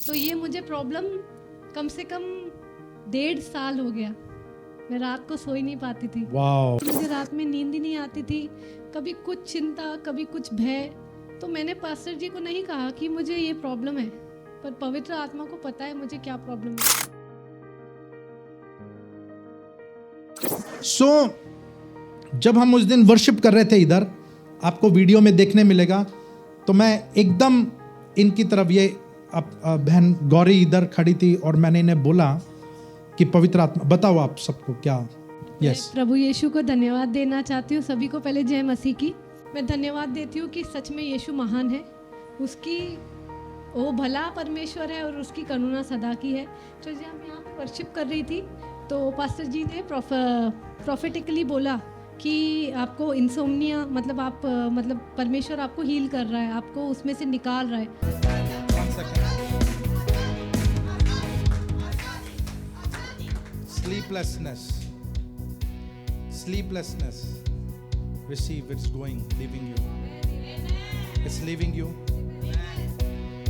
तो ये मुझे प्रॉब्लम कम से कम 1.5 साल हो गया। मैं रात को सो ही नहीं पाती थी। वाओ। मुझे रात में नींद ही नहीं आती थी, कभी कुछ चिंता, कभी कुछ भय। तो मैंने पास्टर जी को नहीं कहा कि मुझे ये प्रॉब्लम है, पर पवित्र आत्मा को पता है मुझे क्या प्रॉब्लम है। जब हम उस दिन वर्शिप कर रहे थे इधर, आपको वीडियो में देखने मिलेगा, तो मैं एकदम इनकी तरफ, ये बहन गौरी इधर खड़ी थी और मैंने इन्हें बोला कि पवित्र आत्मा, बताओ आप सबको क्या। यस। प्रभु यीशु को धन्यवाद देना चाहती हूँ। सभी को पहले जय मसीह की। मैं धन्यवाद देती हूँ कि सच में यीशु महान है, उसकी वो भला परमेश्वर है और उसकी करुणा सदा की है। तो जब मैं यहाँ पे वर्शिप कर रही थी तो पास्टर जी ने प्रोफेटिकली बोला कि आपको इंसोम्निया, मतलब आप मतलब परमेश्वर आपको हील कर रहा है, आपको उसमें से निकाल रहा है। Sleeplessness, receive, it's going, leaving you. It's leaving you.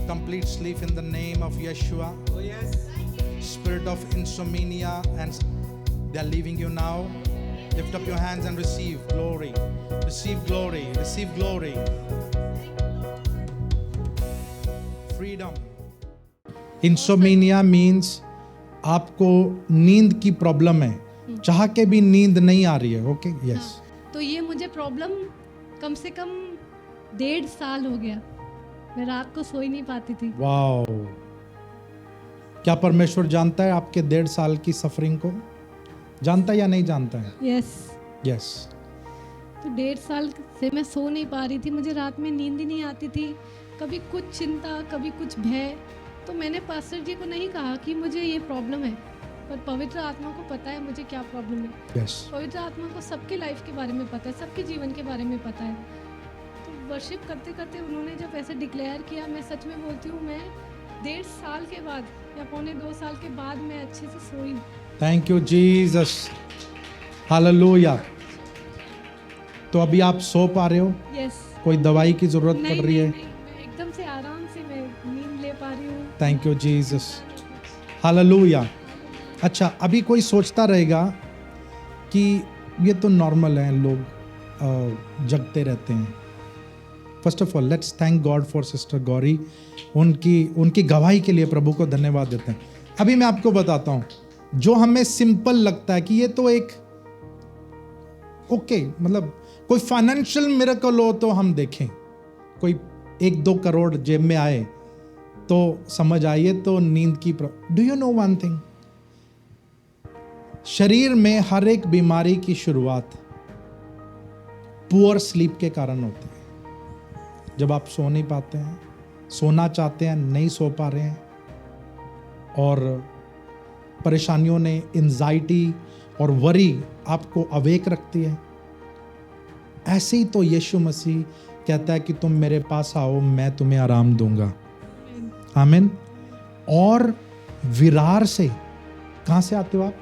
Complete sleep in the name of Yeshua. Oh yes. Spirit of insomnia, and they're leaving you now. Lift up your hands and receive glory. Receive glory. Receive glory. Freedom. Insomnia means आपको नींद की problem है, चाह के भी नींद नहीं आ रही है। Okay, yes. तो ये मुझे प्रॉब्लम कम से कम 1.5 साल हो गया। मैं रात को सो ही नहीं पाती थी। वाओ। क्या परमेश्वर जानता है आपके 1.5 साल की सफरिंग को? जानता है या नहीं जानता है? यस। यस। तो 1.5 साल से मैं सो नहीं पा रही थी, मुझे रात में नींद ही नहीं आती थी, कभी कुछ चिंता, कभी कुछ भय। तो मैंने पास्टर जी को नहीं कहा कि मुझे ये प्रॉब्लम है, पर पवित्र आत्मा को पता है मुझे क्या प्रॉब्लम है। यस। पवित्र आत्मा को सबके लाइफ के बारे में पता है, सबके जीवन के बारे में पता है। तो वर्शिप करते करते उन्होंने जब ऐसे डिक्लेयर किया, मैं सच में बोलती हूँ, मैं 1.5 साल के बाद या 1.25 साल के बाद मैं अच्छे से सोई। Thank you Jesus, hallelujah. तो अभी आप सो पा रहे हो? यस। कोई दवाई की जरूरत पड़ रही है? नहीं, मैं एकदम से आराम से मैं नींद ले पा रही हूँ। Thank you Jesus, hallelujah. अच्छा, अभी कोई सोचता रहेगा कि ये तो नॉर्मल है, लोग जगते रहते हैं। First of all let's thank God for sister Gauri. उनकी गवाही के लिए प्रभु को धन्यवाद देते हैं। अभी मैं आपको बताता हूँ, जो हमें सिंपल लगता है कि ये तो एक ओके, मतलब कोई फाइनेंशियल मिरेकल हो तो हम देखें, कोई 1-2 करोड़ जेब में आए तो समझ आइए, तो नींद की do you know one thing, शरीर में हर एक बीमारी की शुरुआत पुअर स्लीप के कारण होती है। जब आप सो नहीं पाते हैं, सोना चाहते हैं, नहीं सो पा रहे हैं, और परेशानियों ने, एंजाइटी और वरी आपको अवेक रखती है, ऐसे ही तो यीशु मसीह कहता है कि तुम मेरे पास आओ, मैं तुम्हें आराम दूंगा। आमीन। और विरार से, कहाँ से आते हो आप?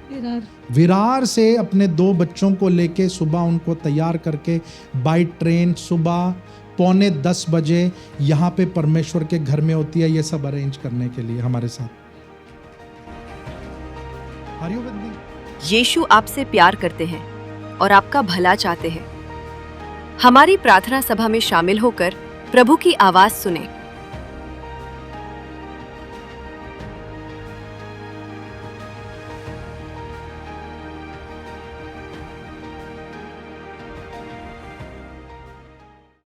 विरार से अपने 2 बच्चों को लेके सुबह उनको तैयार करके बाय ट्रेन सुबह 9:45 बजे यहाँ पे परमेश्वर के घर में होती है, ये सब अरेंज करने के लिए हमारे साथ। यीशु आपसे प्यार करते हैं और आपका भला चाहते हैं। हमारी प्रार्थना सभा में शामिल होकर प्रभु की आवाज सुने